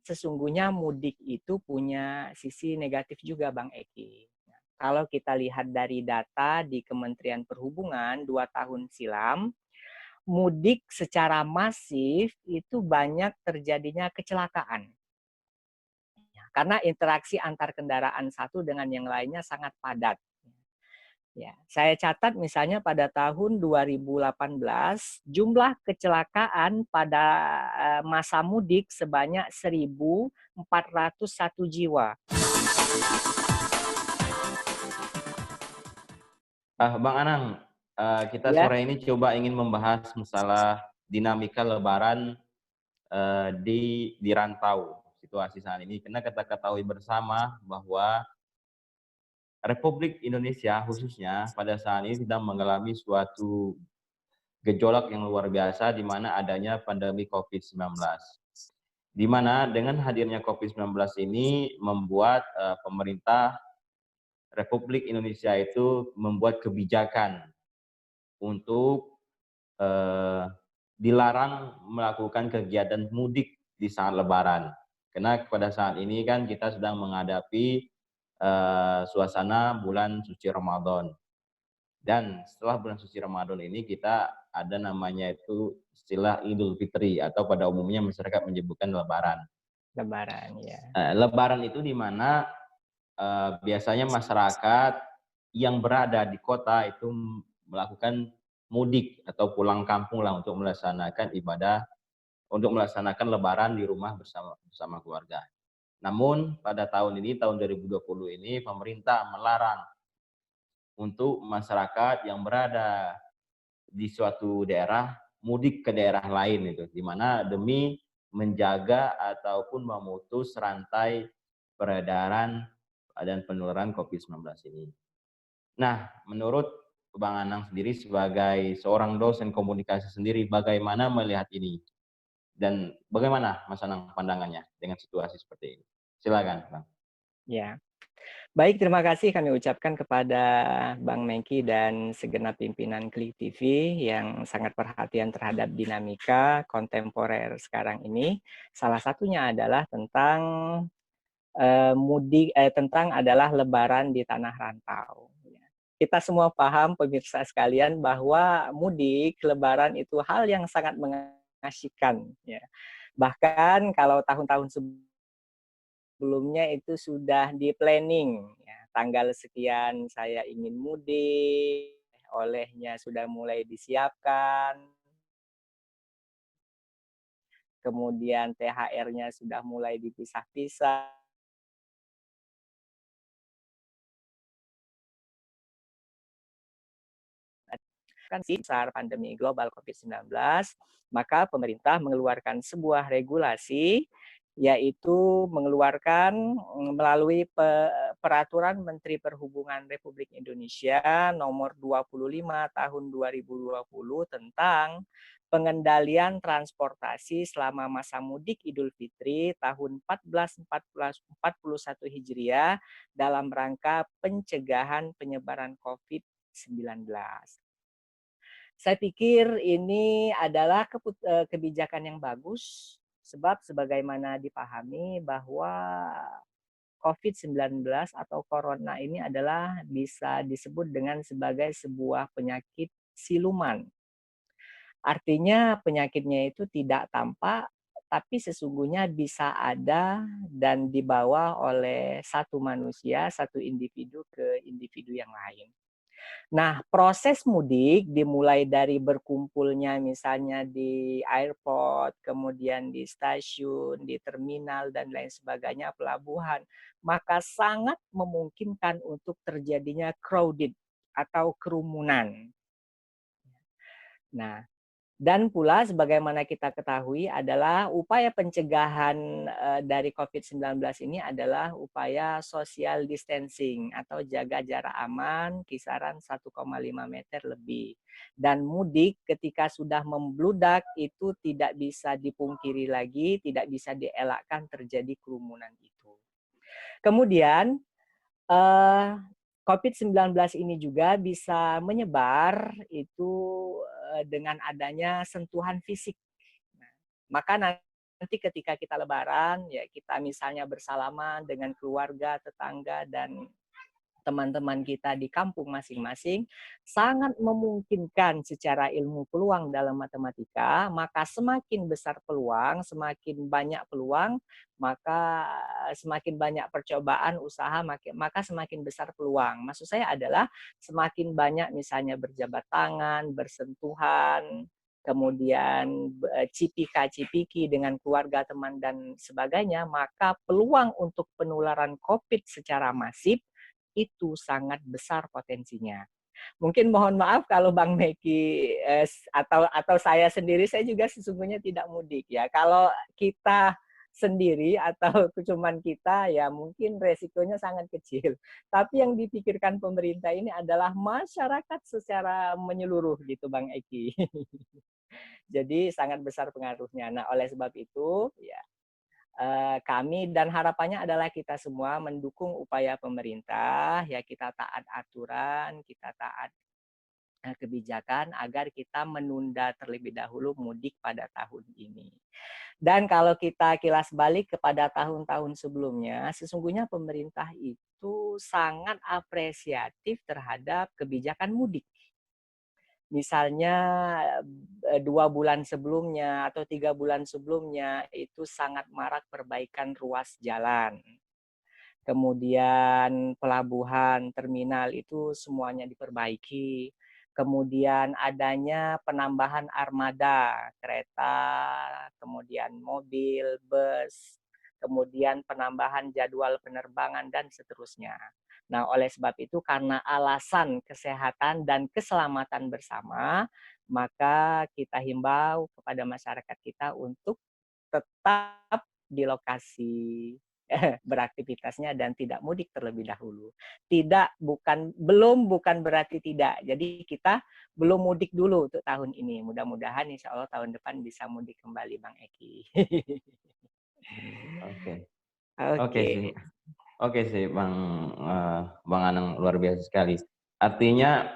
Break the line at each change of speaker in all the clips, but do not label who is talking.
sesungguhnya mudik itu punya sisi negatif juga, Bang Eki. Nah, kalau kita lihat dari data di Kementerian Perhubungan 2 tahun silam, mudik secara masif itu banyak terjadinya kecelakaan. Karena interaksi antar kendaraan satu dengan yang lainnya sangat padat. Ya, saya catat misalnya pada tahun 2018 jumlah kecelakaan pada masa mudik sebanyak 1.401 jiwa.
Bang Anang, kita
Ya,
sore ini coba ingin membahas masalah dinamika Lebaran di rantau situasi saat ini. Karena kita ketahui bersama bahwa Republik Indonesia khususnya pada saat ini sedang mengalami suatu gejolak yang luar biasa di mana adanya pandemi COVID-19. Di mana dengan hadirnya COVID-19 ini membuat pemerintah Republik Indonesia itu membuat kebijakan untuk dilarang melakukan kegiatan mudik di saat Lebaran. Karena pada saat ini kan kita sedang menghadapi suasana bulan suci Ramadan. Dan setelah bulan suci Ramadan ini kita ada namanya itu istilah Idul Fitri atau pada umumnya masyarakat menyebutkan Lebaran.
Lebaran ya.
Lebaran itu di mana biasanya masyarakat yang berada di kota itu melakukan mudik atau pulang kampung lah untuk melaksanakan ibadah, untuk melaksanakan Lebaran di rumah bersama keluarga. Namun pada tahun ini, tahun 2020 ini, pemerintah melarang untuk masyarakat yang berada di suatu daerah mudik ke daerah lain itu, di mana demi menjaga ataupun memutus rantai peredaran dan penularan COVID-19 ini. Nah, menurut Bang Anang sendiri sebagai seorang dosen komunikasi sendiri, bagaimana melihat ini? Dan bagaimana Mas Anang pandangannya dengan situasi seperti ini? Silakan, Bang.
Ya. Baik, terima kasih kami ucapkan kepada Bang Mengki dan segenap pimpinan Klik TV yang sangat perhatian terhadap dinamika kontemporer sekarang ini. Salah satunya adalah tentang tentang adalah Lebaran di tanah rantau. Kita semua paham, pemirsa sekalian, bahwa mudik Lebaran itu hal yang sangat mengasyikan. Ya. Bahkan kalau tahun-tahun sebelumnya itu sudah di planning. Ya, tanggal sekian saya ingin mudik, olehnya sudah mulai disiapkan, kemudian THR-nya sudah mulai dipisah-pisah. Kan besar pandemi global COVID-19, maka pemerintah mengeluarkan sebuah regulasi, yaitu mengeluarkan melalui Peraturan Menteri Perhubungan Republik Indonesia nomor 25 tahun 2020 tentang pengendalian transportasi selama masa mudik Idul Fitri tahun 1441 Hijriah dalam rangka pencegahan penyebaran COVID-19. Saya pikir ini adalah kebijakan yang bagus, sebab sebagaimana dipahami bahwa COVID-19 atau corona ini adalah bisa disebut dengan sebagai sebuah penyakit siluman. Artinya penyakitnya itu tidak tampak, tapi sesungguhnya bisa ada dan dibawa oleh satu manusia, satu individu ke individu yang lain. Nah, proses mudik dimulai dari berkumpulnya misalnya di airport, kemudian di stasiun, di terminal, dan lain sebagainya, pelabuhan, maka sangat memungkinkan untuk terjadinya crowded atau kerumunan. Nah, dan pula sebagaimana kita ketahui adalah upaya pencegahan dari COVID-19 ini adalah upaya social distancing atau jaga jarak aman kisaran 1,5 meter lebih. Dan mudik ketika sudah membludak itu tidak bisa dipungkiri lagi, tidak bisa dielakkan terjadi kerumunan itu. Kemudian COVID-19 ini juga bisa menyebar itu dengan adanya sentuhan fisik. Nah, maka nanti ketika kita lebaran, ya kita misalnya bersalaman dengan keluarga, tetangga, dan teman-teman kita di kampung masing-masing, sangat memungkinkan secara ilmu peluang dalam matematika, maka semakin besar peluang, semakin banyak peluang, maka semakin banyak percobaan usaha, maka semakin besar peluang. Maksud saya adalah semakin banyak misalnya berjabat tangan, bersentuhan, kemudian cipika-cipiki dengan keluarga, teman, dan sebagainya, maka peluang untuk penularan COVID secara masif itu sangat besar potensinya. Mungkin mohon maaf kalau Bang Meki atau saya sendiri, saya juga sesungguhnya tidak mudik ya. Kalau kita sendiri atau cuman kita, ya mungkin resikonya sangat kecil. Tapi yang dipikirkan pemerintah ini adalah masyarakat secara menyeluruh gitu Bang Eki. Jadi sangat besar pengaruhnya. Nah, oleh sebab itu ya kami dan harapannya adalah kita semua mendukung upaya pemerintah, ya kita taat aturan, kita taat kebijakan agar kita menunda terlebih dahulu mudik pada tahun ini. Dan kalau kita kilas balik kepada tahun-tahun sebelumnya, sesungguhnya pemerintah itu sangat apresiatif terhadap kebijakan mudik. Misalnya 2 bulan sebelumnya atau 3 bulan sebelumnya itu sangat marak perbaikan ruas jalan. Kemudian pelabuhan, terminal itu semuanya diperbaiki. Kemudian adanya penambahan armada, kereta, kemudian mobil, bus, kemudian penambahan jadwal penerbangan, dan seterusnya. Nah, oleh sebab itu karena alasan kesehatan dan keselamatan bersama, maka kita himbau kepada masyarakat kita untuk tetap di lokasi beraktivitasnya dan tidak mudik terlebih dahulu. Bukan berarti tidak. Jadi kita belum mudik dulu untuk tahun ini. Mudah-mudahan insya Allah tahun depan bisa mudik kembali Bang Eki.
Oke, oke
Oke.
sih. Oke sih, Bang Anang, luar biasa sekali. Artinya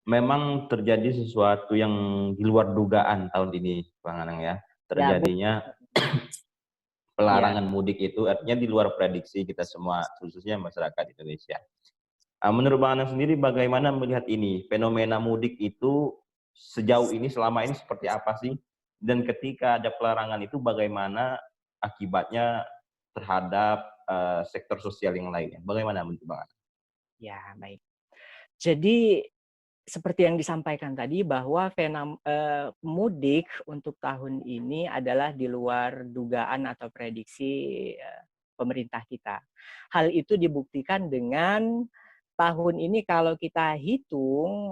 memang terjadi sesuatu yang di luar dugaan tahun ini, Bang Anang ya.
Ya, Bu.
Terjadinya
Ya.
pelarangan mudik itu artinya di luar prediksi kita semua, khususnya masyarakat Indonesia. Menurut Bang Anang sendiri bagaimana melihat ini? Fenomena mudik itu sejauh ini, selama ini seperti apa sih? Dan ketika ada pelarangan itu bagaimana akibatnya terhadap sektor sosial yang lainnya? Bagaimana menurut Bang Anang?
Ya, baik. Jadi seperti yang disampaikan tadi bahwa mudik untuk tahun ini adalah di luar dugaan atau prediksi pemerintah kita. Hal itu dibuktikan dengan tahun ini kalau kita hitung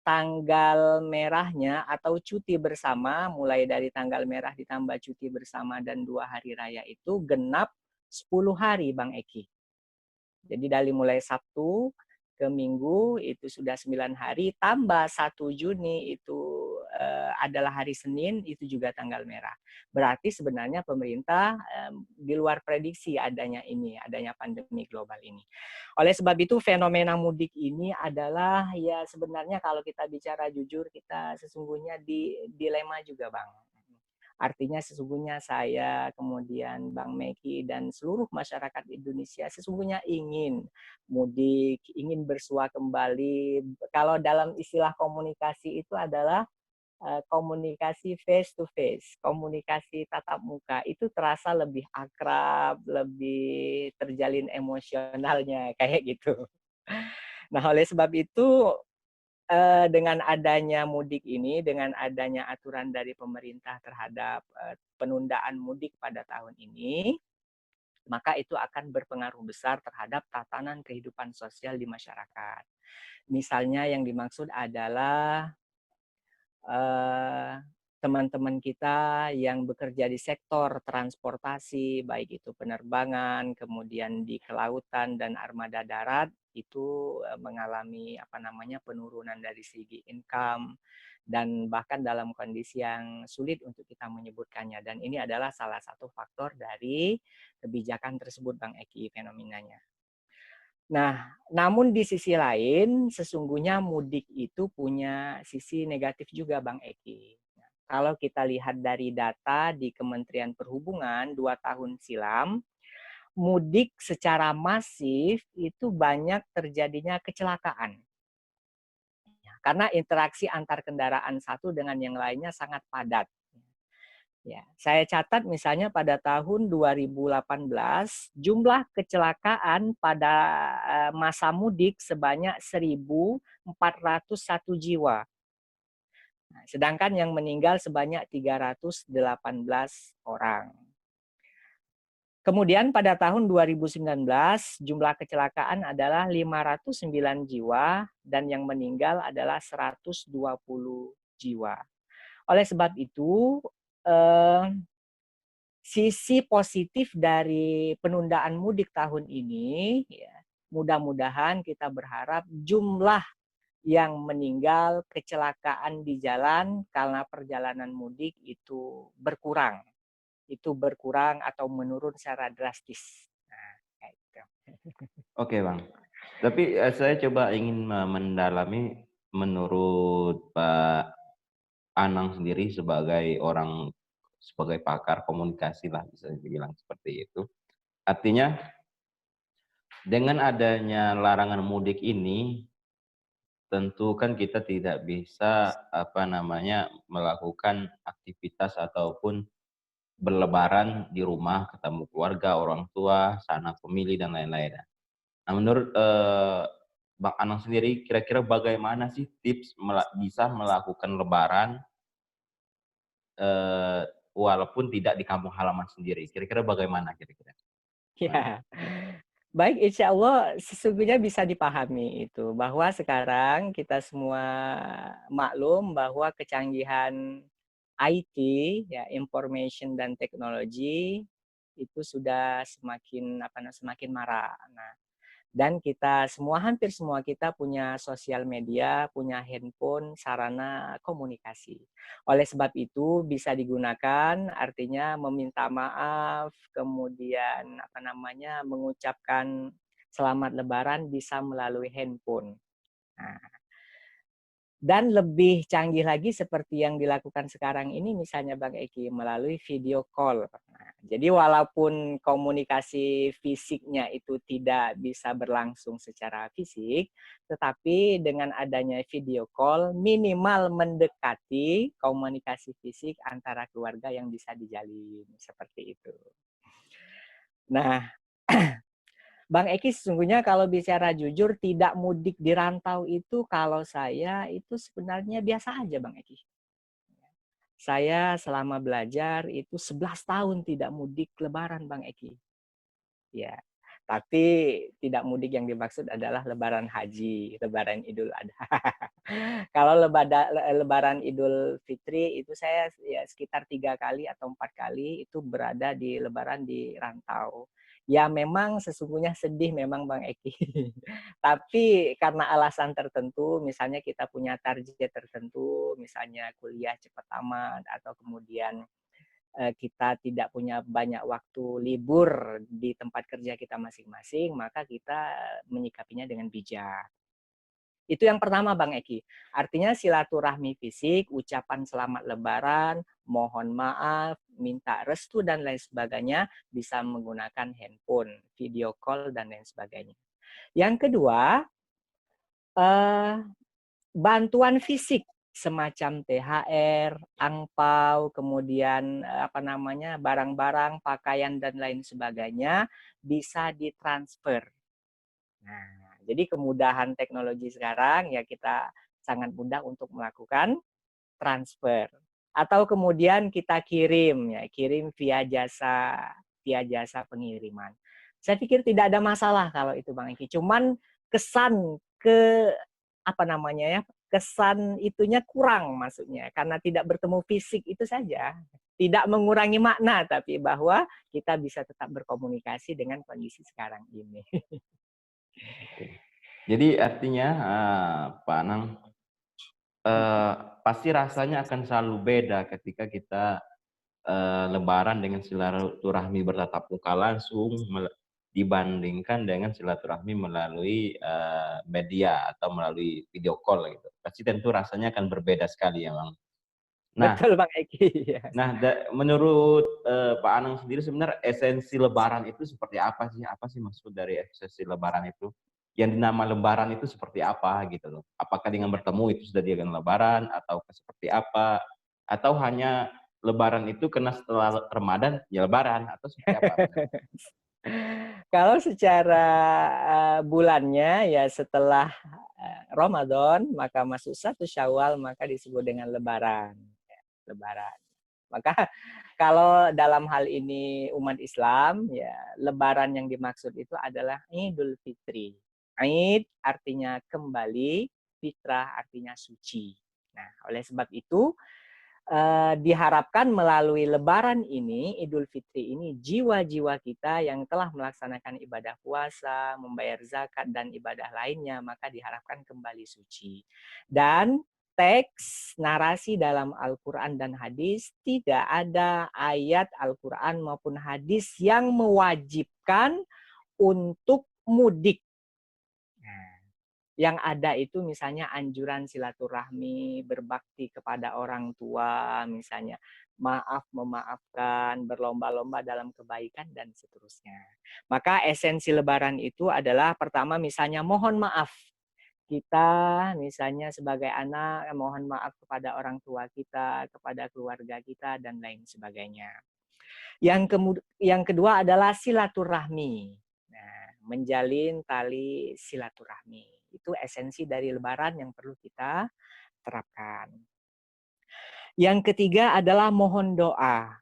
tanggal merahnya atau cuti bersama, mulai dari tanggal merah ditambah cuti bersama dan 2 hari raya itu genap 10 hari Bang Eki. Jadi dari mulai Sabtu ke Minggu itu sudah 9 hari, tambah 1 Juni itu adalah hari Senin, itu juga tanggal merah. Berarti sebenarnya pemerintah di luar prediksi adanya pandemi global ini. Oleh sebab itu fenomena mudik ini adalah ya sebenarnya kalau kita bicara jujur, kita sesungguhnya di dilema juga Bang. Artinya sesungguhnya saya, kemudian Bang Meki, dan seluruh masyarakat Indonesia sesungguhnya ingin mudik, ingin bersua kembali. Kalau dalam istilah komunikasi itu adalah komunikasi face to face, komunikasi tatap muka. Itu terasa lebih akrab, lebih terjalin emosionalnya, kayak gitu. Nah, oleh sebab itu dengan adanya mudik ini, dengan adanya aturan dari pemerintah terhadap penundaan mudik pada tahun ini, maka itu akan berpengaruh besar terhadap tatanan kehidupan sosial di masyarakat. Misalnya yang dimaksud adalah teman-teman kita yang bekerja di sektor transportasi, baik itu penerbangan, kemudian di kelautan dan armada darat, itu mengalami penurunan dari segi income dan bahkan dalam kondisi yang sulit untuk kita menyebutkannya. Dan ini adalah salah satu faktor dari kebijakan tersebut, Bang Eki, fenomenanya. Nah, namun di sisi lain, sesungguhnya mudik itu punya sisi negatif juga, Bang Eki. kalau kita lihat dari data di Kementerian Perhubungan 2 tahun silam, mudik secara masif itu banyak terjadinya kecelakaan. Karena interaksi antar kendaraan satu dengan yang lainnya sangat padat. Ya, saya catat misalnya pada tahun 2018 jumlah kecelakaan pada masa mudik sebanyak 1.401 jiwa. Nah, sedangkan yang meninggal sebanyak 318 orang. Kemudian pada tahun 2019 jumlah kecelakaan adalah 509 jiwa dan yang meninggal adalah 120 jiwa. Oleh sebab itu, sisi positif dari penundaan mudik tahun ini, ya, mudah-mudahan kita berharap jumlah yang meninggal kecelakaan di jalan karena perjalanan mudik itu berkurang. Itu berkurang atau menurun secara drastis. Nah, kayak gitu.
Oke Bang. Tapi saya coba ingin mendalami menurut Pak Anang sendiri sebagai sebagai pakar komunikasi lah bisa dibilang seperti itu. Artinya dengan adanya larangan mudik ini, tentu kan kita tidak bisa melakukan aktivitas ataupun berlebaran di rumah, ketemu keluarga, orang tua, sanak famili dan lain-lain. Nah menurut Bang Anang sendiri, kira-kira bagaimana sih tips bisa melakukan lebaran walaupun tidak di kampung halaman sendiri? Kira-kira bagaimana kira-kira?
Ya. Baik, insya Allah sesungguhnya bisa dipahami itu, bahwa sekarang kita semua maklum bahwa kecanggihan IT, ya, information dan teknologi itu sudah semakin marak. Nah, dan kita semua, hampir semua kita punya sosial media, punya handphone, sarana komunikasi. Oleh sebab itu bisa digunakan, artinya meminta maaf, kemudian mengucapkan selamat lebaran bisa melalui handphone. Nah, dan lebih canggih lagi seperti yang dilakukan sekarang ini misalnya Bang Eki melalui video call. Nah, jadi walaupun komunikasi fisiknya itu tidak bisa berlangsung secara fisik, tetapi dengan adanya video call minimal mendekati komunikasi fisik antara keluarga yang bisa dijalin seperti itu. Nah, Bang Eki sesungguhnya kalau bicara jujur tidak mudik di rantau itu kalau saya itu sebenarnya biasa aja Bang Eki. Saya selama belajar itu 11 tahun tidak mudik lebaran Bang Eki. Ya, tapi tidak mudik yang dimaksud adalah lebaran haji, lebaran Idul Adha. Kalau lebaran Idul Fitri itu saya ya sekitar 3 kali atau 4 kali itu berada di lebaran di rantau. Ya memang sesungguhnya sedih memang Bang Eki. Tapi karena alasan tertentu, misalnya kita punya target tertentu, misalnya kuliah cepat tamat atau kemudian kita tidak punya banyak waktu libur di tempat kerja kita masing-masing, maka kita menyikapinya dengan bijak. Itu yang pertama Bang Eki. Artinya silaturahmi fisik, ucapan selamat lebaran, mohon maaf, minta restu dan lain sebagainya bisa menggunakan handphone, video call dan lain sebagainya. Yang kedua, bantuan fisik semacam THR, angpau, kemudian barang-barang, pakaian dan lain sebagainya bisa ditransfer. Nah, jadi kemudahan teknologi sekarang ya kita sangat mudah untuk melakukan transfer. Atau kemudian kita kirim via jasa pengiriman. Saya pikir tidak ada masalah kalau itu Bang Eki. Cuman kesan kesan itunya kurang maksudnya karena tidak bertemu fisik itu saja. Tidak mengurangi makna tapi bahwa kita bisa tetap berkomunikasi dengan kondisi sekarang ini.
Jadi artinya Pak Anang, pasti rasanya akan selalu beda ketika kita lebaran dengan silaturahmi bertatap muka langsung dibandingkan dengan silaturahmi melalui media atau melalui video call gitu. Pasti tentu rasanya akan berbeda sekali ya Bang. Nah
Betul Bang Eki, ya.
nah menurut, Pak Anang sendiri sebenarnya esensi lebaran itu seperti apa sih? Apa sih maksud dari esensi lebaran itu? Yang dinama lebaran itu seperti apa gitu loh? Apakah dengan
Ya.
bertemu itu sudah dianggap lebaran atau seperti apa? Atau hanya lebaran itu karena setelah Ramadan ya lebaran atau seperti apa menurut?
Kalau secara, bulannya ya setelah, Ramadan, maka masuk 1 Syawal, maka disebut dengan lebaran, ya, lebaran. Maka kalau dalam hal ini umat Islam, ya lebaran yang dimaksud itu adalah Idul Fitri. Aid artinya kembali, fitrah artinya suci. Nah, oleh sebab itu, diharapkan melalui lebaran ini, Idul Fitri ini, jiwa-jiwa kita yang telah melaksanakan ibadah puasa, membayar zakat, dan ibadah lainnya, maka diharapkan kembali suci. Dan teks narasi dalam Al-Quran dan hadis, tidak ada ayat Al-Quran maupun hadis yang mewajibkan untuk mudik. Nah, yang ada itu misalnya anjuran silaturahmi, berbakti kepada orang tua, misalnya maaf memaafkan, berlomba-lomba dalam kebaikan dan seterusnya. Maka esensi lebaran itu adalah pertama misalnya mohon maaf. Kita misalnya sebagai anak mohon maaf kepada orang tua kita, kepada keluarga kita dan lain sebagainya. Yang kedua adalah silaturahmi. Nah, menjalin tali silaturahmi. Itu esensi dari lebaran yang perlu kita terapkan. Yang ketiga adalah mohon doa.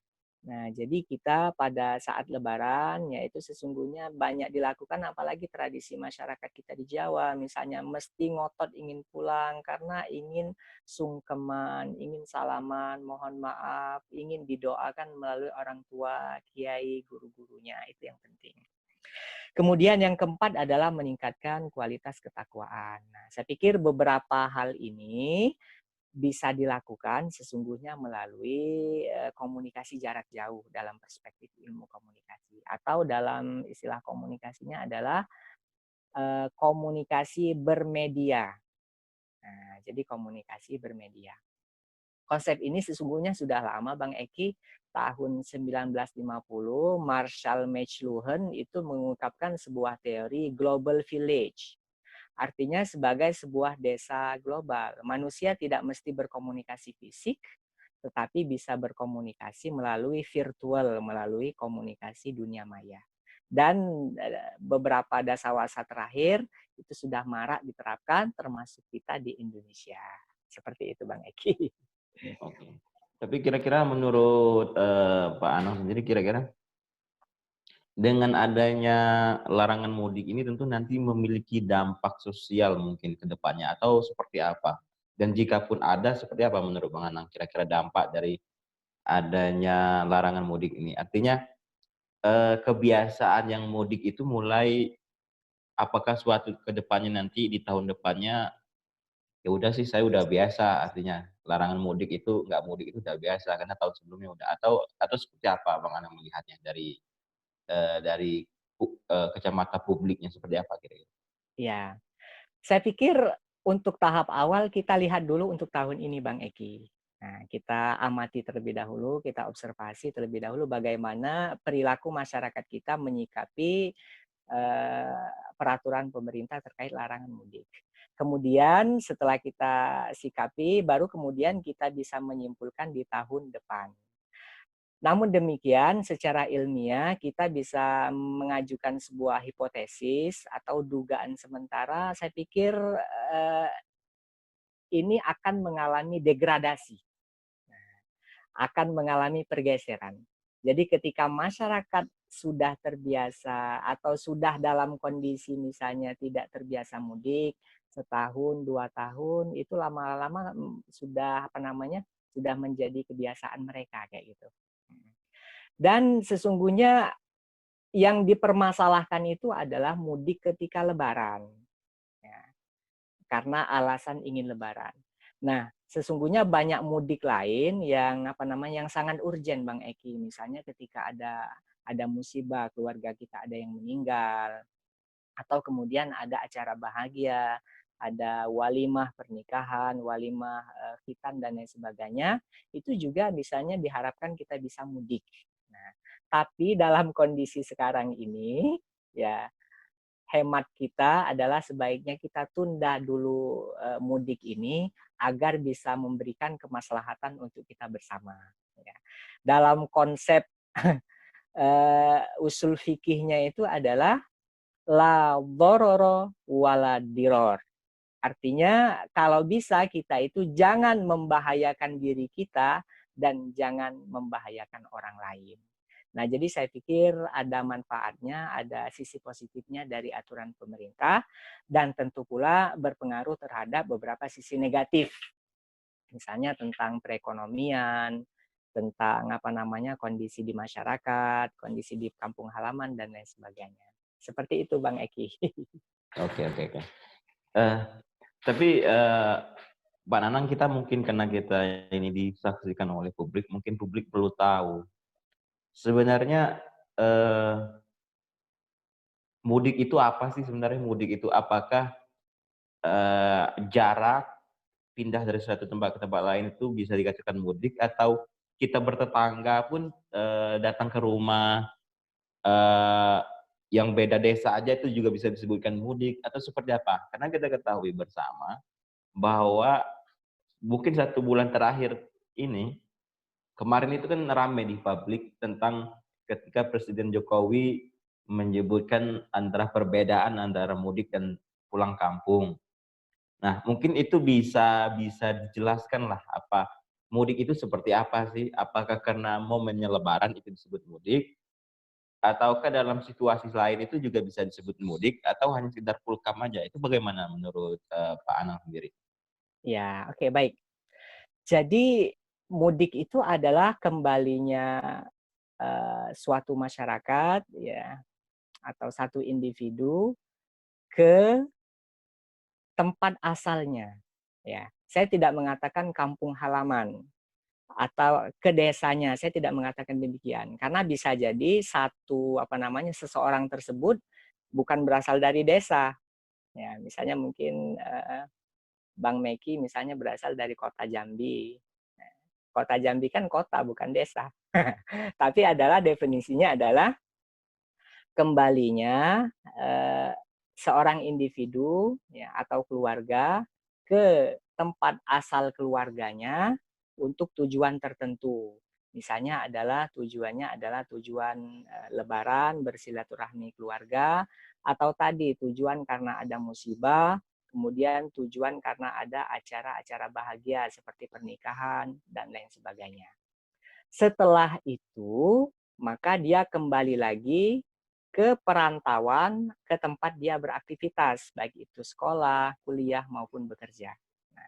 Nah, jadi kita pada saat lebaran, yaitu sesungguhnya banyak dilakukan, apalagi tradisi masyarakat kita di Jawa, misalnya mesti ngotot ingin pulang karena ingin sungkeman, ingin salaman, mohon maaf, ingin didoakan melalui orang tua, kiai, guru-gurunya, itu yang penting. Kemudian yang keempat adalah meningkatkan kualitas ketakwaan. Nah, saya pikir beberapa hal ini bisa dilakukan sesungguhnya melalui komunikasi jarak jauh dalam perspektif ilmu komunikasi, atau dalam istilah komunikasinya adalah komunikasi bermedia. Nah, jadi komunikasi bermedia. Konsep ini sesungguhnya sudah lama Bang Eki. Tahun 1950 Marshall McLuhan itu mengungkapkan sebuah teori global village. Artinya sebagai sebuah desa global. Manusia tidak mesti berkomunikasi fisik, tetapi bisa berkomunikasi melalui virtual, melalui komunikasi dunia maya. Dan beberapa dasawarsa terakhir itu sudah marak diterapkan, termasuk kita di Indonesia. Seperti itu Bang Eki.
Oke. Tapi kira-kira menurut, Pak Anang sendiri kira-kira dengan adanya larangan mudik ini tentu nanti memiliki dampak sosial mungkin ke depannya atau seperti apa? Dan jikapun ada seperti apa menurut Bang Anang kira-kira dampak dari adanya larangan mudik ini? Artinya, kebiasaan yang mudik itu mulai apakah suatu ke depannya nanti di tahun depannya, ya udah sih saya udah biasa artinya larangan mudik itu nggak mudik itu udah biasa karena tahun sebelumnya udah atau seperti apa Bang Anang melihatnya dari kacamata publiknya seperti apa kira-kira?
Ya, saya pikir untuk tahap awal kita lihat dulu untuk tahun ini Bang Eki. Nah, kita amati terlebih dahulu, kita observasi terlebih dahulu bagaimana perilaku masyarakat kita menyikapi peraturan pemerintah terkait larangan mudik. Kemudian setelah kita sikapi, baru kemudian kita bisa menyimpulkan di tahun depan. Namun demikian, secara ilmiah kita bisa mengajukan sebuah hipotesis atau dugaan sementara, saya pikir ini akan mengalami degradasi, akan mengalami pergeseran. Jadi ketika masyarakat sudah terbiasa atau sudah dalam kondisi misalnya tidak terbiasa mudik, setahun, 2 tahun, itu lama-lama sudah sudah menjadi kebiasaan mereka kayak gitu. Dan sesungguhnya yang dipermasalahkan itu adalah mudik ketika lebaran. Ya, karena alasan ingin lebaran. Nah, sesungguhnya banyak mudik lain yang yang sangat urgent Bang Eki. Misalnya ketika ada musibah, keluarga kita ada yang meninggal, atau kemudian ada acara bahagia, ada walimah pernikahan, walimah khitan dan lain sebagainya, itu juga misalnya diharapkan kita bisa mudik. Nah, tapi dalam kondisi sekarang ini, ya hemat kita adalah sebaiknya kita tunda dulu mudik ini agar bisa memberikan kemaslahatan untuk kita bersama. Ya. Dalam konsep usul fikihnya itu adalah la dororo wala diror. Artinya kalau bisa kita itu jangan membahayakan diri kita dan jangan membahayakan orang lain. Nah, jadi saya pikir ada manfaatnya, ada sisi positifnya dari aturan pemerintah dan tentu pula berpengaruh terhadap beberapa sisi negatif. Misalnya tentang perekonomian, tentang apa namanya kondisi di masyarakat, kondisi di kampung halaman dan lain sebagainya. Seperti itu Bang Eki.
Oke, oke, oke. Eh, tapi Pak Nanang, kita mungkin karena kita ini disaksikan oleh publik, mungkin publik perlu tahu sebenarnya mudik itu apa sih sebenarnya? Mudik itu apakah jarak pindah dari suatu tempat ke tempat lain itu bisa dikatakan mudik, atau kita bertetangga pun datang ke rumah eh, yang beda desa aja itu juga bisa disebutkan mudik, atau seperti apa? Karena kita ketahui bersama bahwa mungkin 1 bulan terakhir ini, kemarin itu kan rame di publik tentang ketika Presiden Jokowi menyebutkan antara perbedaan antara mudik dan pulang kampung. Nah, mungkin itu bisa bisa dijelaskan lah, apa mudik itu seperti apa sih? Apakah karena momennya Lebaran itu disebut mudik, ataukah dalam situasi lain itu juga bisa disebut mudik, atau hanya sekedar pulkam aja? Itu bagaimana menurut Pak Anang sendiri?
Ya, oke baik. Jadi mudik itu adalah kembalinya suatu masyarakat ya atau satu individu ke tempat asalnya. Ya, saya tidak mengatakan kampung halaman atau ke desanya, saya tidak mengatakan demikian. Karena bisa jadi satu apa namanya seseorang tersebut bukan berasal dari desa. Ya, misalnya mungkin Bang Meki misalnya berasal dari kota Jambi. Nah, kota Jambi kan kota bukan desa. Tapi adalah definisinya adalah kembalinya seorang individu ya, atau keluarga ke tempat asal keluarganya untuk tujuan tertentu. Misalnya adalah tujuannya adalah tujuan lebaran, bersilaturahmi keluarga, atau tadi tujuan karena ada musibah, kemudian tujuan karena ada acara-acara bahagia seperti pernikahan dan lain sebagainya. Setelah itu, maka dia kembali lagi ke perantauan, ke tempat dia beraktivitas, baik itu sekolah, kuliah, maupun bekerja. Nah,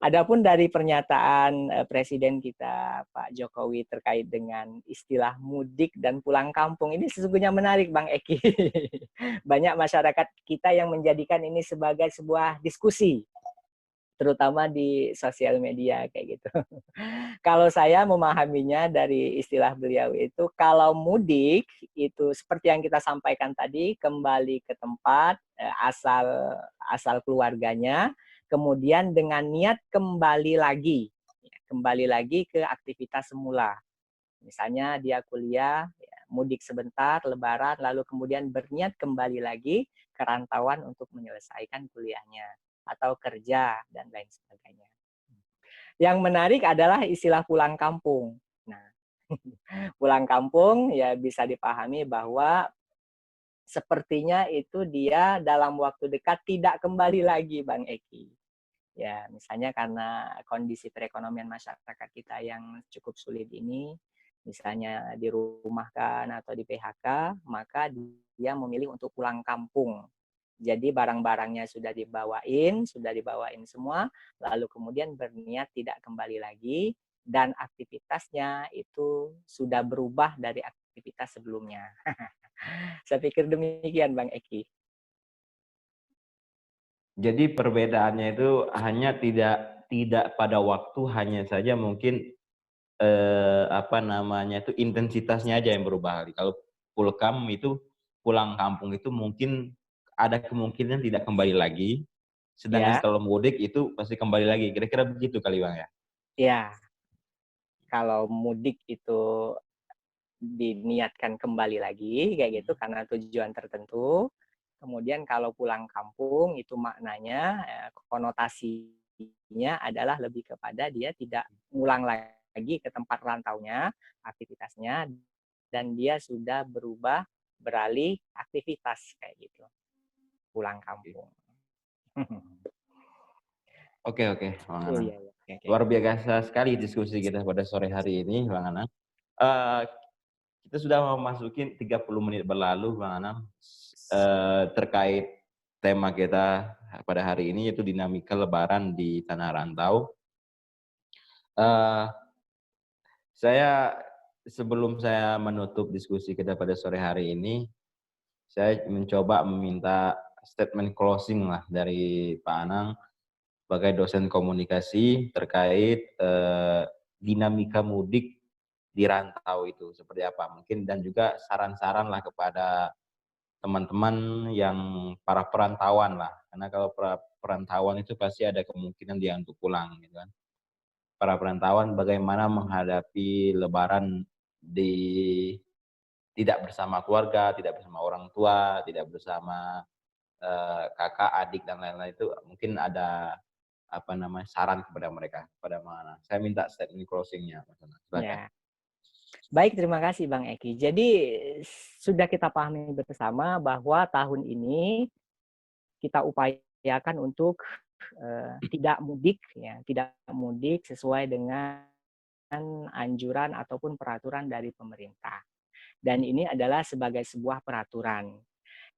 adapun dari pernyataan Presiden kita, Pak Jokowi, terkait dengan istilah mudik dan pulang kampung, ini sesungguhnya menarik, Bang Eki. Banyak masyarakat kita yang menjadikan ini sebagai sebuah diskusi, terutama di sosial media kayak gitu. Kalau saya memahaminya dari istilah beliau itu, kalau mudik itu seperti yang kita sampaikan tadi, kembali ke tempat asal asal keluarganya, kemudian dengan niat kembali lagi ke aktivitas semula. Misalnya dia kuliah, ya, mudik sebentar, lebaran, lalu kemudian berniat kembali lagi ke rantauan untuk menyelesaikan kuliahnya atau kerja dan lain sebagainya. Yang menarik adalah istilah pulang kampung. Nah, pulang kampung ya bisa dipahami bahwa sepertinya itu dia dalam waktu dekat tidak kembali lagi, Bang Eki. Ya, misalnya karena kondisi perekonomian masyarakat kita yang cukup sulit ini, misalnya dirumahkan atau di PHK, maka dia memilih untuk pulang kampung. Jadi barang-barangnya sudah dibawain semua, lalu kemudian berniat tidak kembali lagi, dan aktivitasnya itu sudah berubah dari aktivitas sebelumnya. Saya pikir demikian, Bang Eki.
Jadi perbedaannya itu hanya tidak tidak pada waktu, hanya saja mungkin apa namanya itu intensitasnya aja yang berubah. Kalau pulkam itu pulang kampung itu mungkin ada kemungkinan tidak kembali lagi. Sedangkan
Ya,
kalau mudik itu pasti kembali lagi. Kira-kira begitu kali Bang ya?
ya. Kalau mudik itu diniatkan kembali lagi kayak gitu karena tujuan tertentu. Kemudian kalau pulang kampung itu maknanya, konotasinya adalah lebih kepada dia tidak ngulang lagi ke tempat rantaunya, aktivitasnya, dan dia sudah berubah, beralih aktivitas kayak gitu, pulang kampung.
Oke oke, Bang
Oh,
Anang.
iya iya, oke oke.
Luar biasa sekali diskusi kita pada sore hari ini, Bang Anang. Eee, kita sudah memasuki 30 menit berlalu, Bang Anang, terkait tema kita pada hari ini yaitu dinamika lebaran di tanah rantau. Eee, saya sebelum saya menutup diskusi kita pada sore hari ini, saya mencoba meminta statement closing lah dari Pak Anang sebagai dosen komunikasi terkait, dinamika mudik di rantau itu seperti apa mungkin dan juga saran-saran lah kepada teman-teman yang para perantauan lah, karena kalau perantauan itu pasti ada kemungkinan dia untuk pulang gitu kan. Para perantauan bagaimana menghadapi lebaran di tidak bersama keluarga, tidak bersama orang tua, tidak bersama, kakak, adik, dan lain-lain itu mungkin ada, apa namanya, saran kepada mereka, kepada mana. Saya minta statement closing-nya, Mas Ana, silakan.
Ya. Baik, terima kasih Bang Eki. Jadi sudah kita pahami bersama bahwa tahun ini kita upayakan untuk, tidak mudik ya, tidak mudik sesuai dengan anjuran ataupun peraturan dari pemerintah. Dan ini adalah sebagai sebuah peraturan.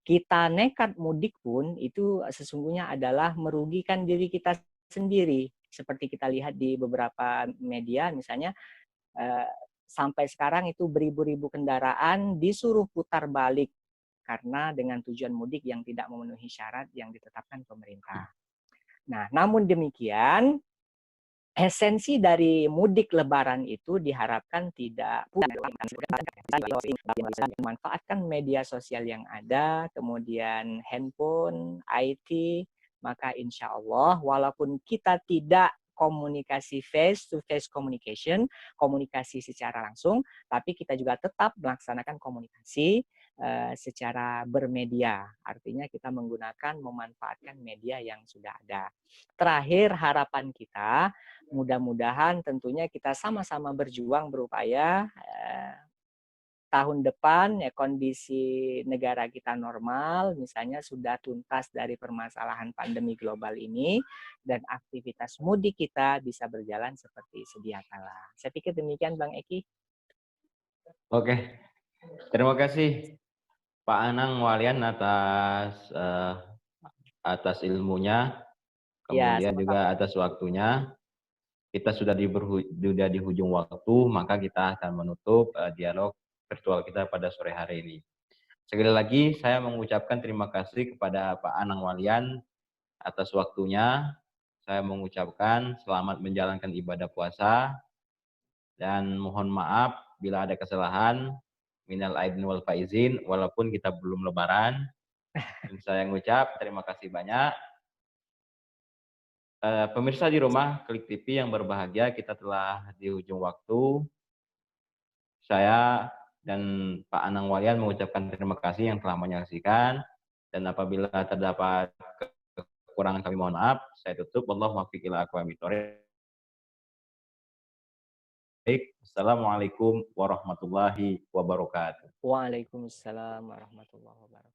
Kita nekat mudik pun itu sesungguhnya adalah merugikan diri kita sendiri. Seperti kita lihat di beberapa media misalnya, eee, sampai sekarang itu beribu-ribu kendaraan disuruh putar balik karena dengan tujuan mudik yang tidak memenuhi syarat yang ditetapkan pemerintah. Nah, namun demikian, esensi dari mudik lebaran itu diharapkan tidak bisa memanfaatkan media sosial yang ada, kemudian handphone, IT, maka insya Allah walaupun kita tidak komunikasi face to face communication, komunikasi secara langsung, tapi kita juga tetap melaksanakan komunikasi secara bermedia. Artinya kita menggunakan, memanfaatkan media yang sudah ada. Terakhir harapan kita, mudah-mudahan tentunya kita sama-sama berjuang berupaya tahun depan ya kondisi negara kita normal, misalnya sudah tuntas dari permasalahan pandemi global ini dan aktivitas mudik kita bisa berjalan seperti sedia kala. Saya pikir demikian Bang Eki.
Oke, terima kasih Pak Anang Walian atas ilmunya,
Ya,
kemudian
sama-sama.
juga atas waktunya. Kita sudah di hujung waktu, maka kita akan menutup, dialog virtual kita pada sore hari ini. Sekali lagi saya mengucapkan terima kasih kepada Pak Anang Walian atas waktunya. Saya mengucapkan selamat menjalankan ibadah puasa dan mohon maaf bila ada kesalahan. Minal aidin wal faizin, walaupun kita belum lebaran. Dan saya mengucap terima kasih banyak. Pemirsa di rumah Klik TV yang berbahagia, kita telah di ujung waktu. Saya dan Pak Anang Walian mengucapkan terima kasih yang telah menyaksikan. Dan apabila terdapat kekurangan kami mohon maaf. Saya tutup. Wallahu muwaffiq ila aqwamit thoriq. Assalamualaikum warahmatullahi wabarakatuh.
Waalaikumsalam warahmatullahi wabarakatuh.